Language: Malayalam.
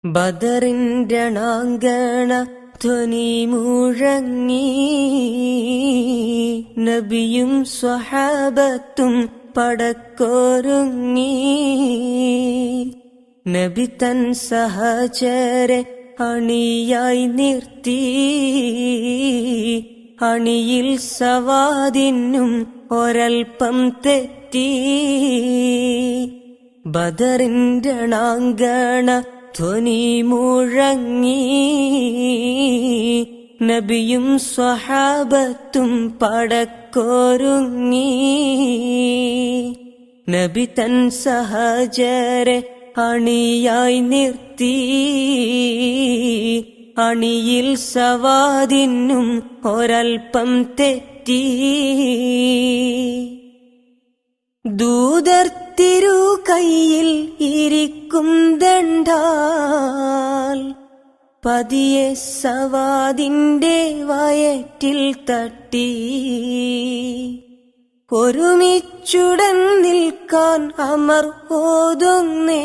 ബദറിന്റെ രണാങ്കണ ധ്വനി മുഴങ്ങി, നബിയും സ്വഹാബത്തും പടക്കൊരുങ്ങി. നബി തൻ സഹചരെ അണിയായി നിർത്തി, അണിയിൽ സവാദിനും ഒരൽപ്പം തെറ്റി. ബദറിന്റെ രണാങ്കണ ധ്വനി മുഴങ്ങി, നബിയും സ്വഹാബത്തും പടക്കൊരുങ്ങി. നബി തൻ സഹചരെ അണിയായി നിർത്തി, അണിയിൽ സവാദിനും ഒരൽപ്പം തെറ്റി. ദൂതർ തിരു കയ്യിൽ ഇരിക്കും ദണ്ഡാൽ പതിയെ സവാദിന്റെ വയറ്റിൽ തട്ടി. ഒരുമിച്ചുടൻ നിൽക്കാൻ അമർ ഓതുന്നേ,